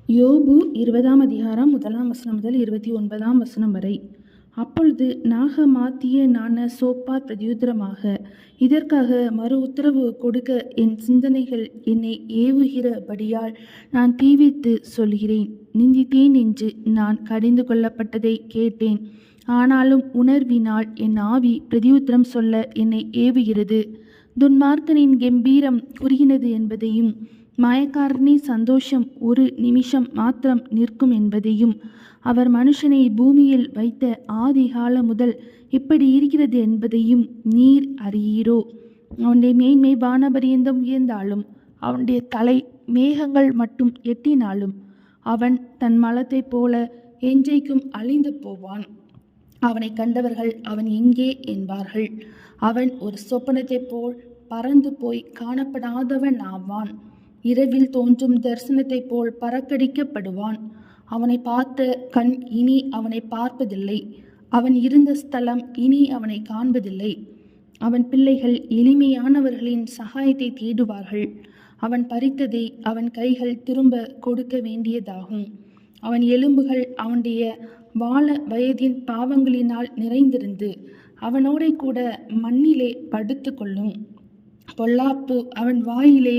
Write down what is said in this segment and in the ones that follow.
யோபு 20ஆம் அதிகாரம் 1ஆம் வசனம் முதல் 29ஆம் வசனம் வரை. அப்பொழுது நாகமாத்தியனான சோப்பார் பிரதியுத்தரமாக, இதற்காக மறு உத்தரவு கொடுக்க என் சிந்தனைகள் என்னை ஏவுகிறபடியால் நான் தீவித்து சொல்கிறேன். நிந்தித்தேன் என்று நான் கடிந்து கொள்ளப்பட்டதை கேட்டேன். ஆனாலும் உணர்வினால் என் ஆவி பிரதியுத்தரம் சொல்ல என்னை ஏவுகிறது. துன்மார்க்கனின் கெம்பீரம் குறுகினது என்பதையும், மாயக்காரனின் சந்தோஷம் ஒரு நிமிஷம் மாத்திரம் நிற்கும் என்பதையும், அவர் மனுஷனை பூமியில் வைத்த ஆதி காலம் முதல் இப்படி இருக்கிறது என்பதையும் நீர் அறியீரோ. அவனுடைய மேன்மை வானபரியந்தம் உயர்ந்தாலும், அவனுடைய தலை மேகங்கள் மட்டும் எட்டினாலும், அவன் தன் மலத்தைப் போல என்றைக்கும் அழிந்து போவான். அவனை கண்டவர்கள் அவன் எங்கே என்பார்கள். அவன் ஒரு சொப்பனத்தைப் போல் பறந்து போய் காணப்படாதவன் ஆவான். இரவில் தோன்றும் தரிசனத்தைப் போல் பறக்கடிக்கப்படுவான். அவனை பார்த்த கண் இனி அவனை பார்ப்பதில்லை. அவன் இருந்த ஸ்தலம் இனி அவனை காண்பதில்லை. அவன் பிள்ளைகள் எளிமையானவர்களின் சகாயத்தை தேடுவார்கள். அவன் பறித்ததை அவன் கைகள் திரும்ப கொடுக்க வேண்டியதாகும். அவன் எலும்புகள் அவனுடைய வாழ வயதின் பாவங்களினால் நிறைந்திருந்து அவனோடே கூட மண்ணிலே படுத்து கொள்ளும். பொல்லாப்பு அவன் வாயிலே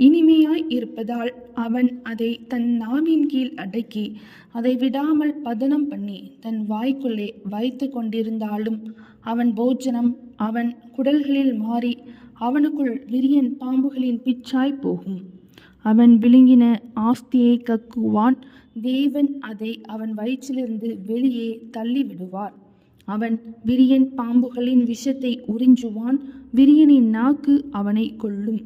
இனிமையாய் இருப்பதால் அவன் அதை தன் நாவின் கீழ் அடக்கி அதை விடாமல் பதனம் பண்ணி தன் வாய்க்குள்ளே வைத்து கொண்டிருந்தாலும், அவன் போஜனம் அவன் குடல்களில் மாறி அவனுக்குள் விரியன் பாம்புகளின் பிச்சாய் போகும். அவன் விழுங்கின ஆஸ்தியை கக்குவான். தேவன் அதை அவன் வயிற்றிலிருந்து வெளியே தள்ளிவிடுவார். அவன் விரியன் பாம்புகளின் விஷத்தை உறிஞ்சுவான். விரியனின் நாக்கு அவனை கொல்லும்.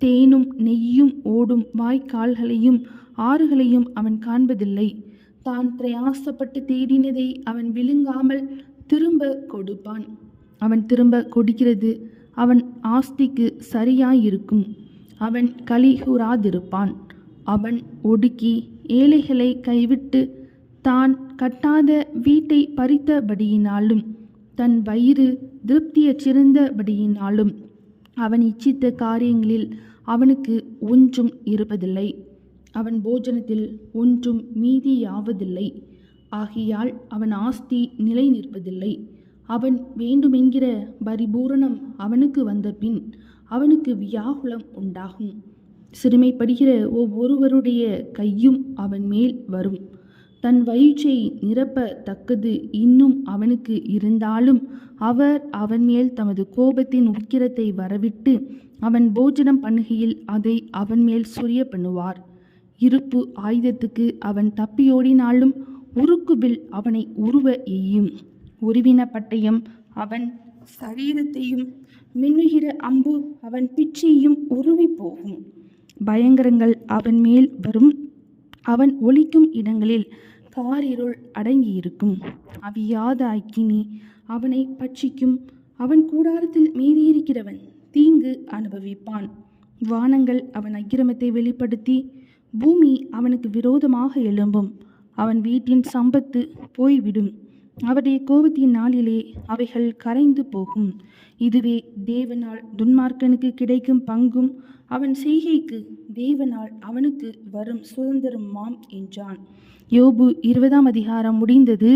தேனும் நெய்யும் ஓடும் வாய்க்கால்களையும் ஆறுகளையும் அவன் காண்பதில்லை. தான் பிரயாசப்பட்டு தேடினதை அவன் விழுங்காமல் திரும்ப கொடுப்பான். அவன் திரும்ப கொடுக்கிறது அவன் ஆஸ்திக்கு சரியாயிருக்கும். அவன் களி கூறாதிருப்பான். அவன் ஒடுக்கி ஏழைகளை கைவிட்டு தான் கட்டாத வீட்டை பறித்தபடியினாலும், தன் வயிறு திருப்தியற்றிருந்தபடியினாலும், அவன் இச்சித்த காரியங்களில் அவனுக்கு ஒன்றும் இருப்பதில்லை. அவன் போஜனத்தில் ஒன்றும் மீதியாவதில்லை. ஆகையால் அவன் ஆஸ்தி நிலை நிற்பதில்லை. அவன் வேண்டுமென்கிற பரிபூரணம் அவனுக்கு வந்த பின் அவனுக்கு வியாகுலம் உண்டாகும். சிறுமைப்படுகிற ஒவ்வொருவருடைய கையும் அவன் மேல் வரும். தன் வயிற்றை நிரப்பத்தக்கது இன்னும் அவனுக்கு இருந்தாலும், அவர் அவன் மேல் தமது கோபத்தின் உக்கிரத்தை வரவிட்டு அவன் போஜனம் பண்ணுகையில் அதை அவன் மேல் சொரிய பண்ணுவார். இருப்பு ஆயுதத்துக்கு அவன் தப்பியோடினாலும் உருக்குவில் அவனை உருவ எய்யும். உருவின பட்டயம் அவன் சரீரத்தையும், மின்னுகிற அம்பு அவன் பிச்சையும் உருவி போகும். பயங்கரங்கள் அவன் மேல் வரும். அவன் ஒளிக்கும் இடங்களில் காரிருள் அடங்கியிருக்கும். அவியாத அக்கினி அவனை பட்சிக்கும். அவன் கூடாரத்தில் மீதியிருக்கிறவன் தீங்கு அனுபவிப்பான். வானங்கள் அவன் அக்கிரமத்தை வெளிப்படுத்தி பூமி அவனுக்கு விரோதமாக எழும்பும். அவன் வீட்டின் சம்பத்து போய்விடும். அவருடைய கோபத்தின் நாளிலே அவைகள் கரைந்து போகும். இதுவே தேவனால் துன்மார்க்கனுக்கு கிடைக்கும் பங்கும் அவன் செய்கைக்கு தேவனால் அவனுக்கு வரும் சுதந்திரமாம் என்றான். யோபு 20ஆம் அதிகாரம் முடிந்தது.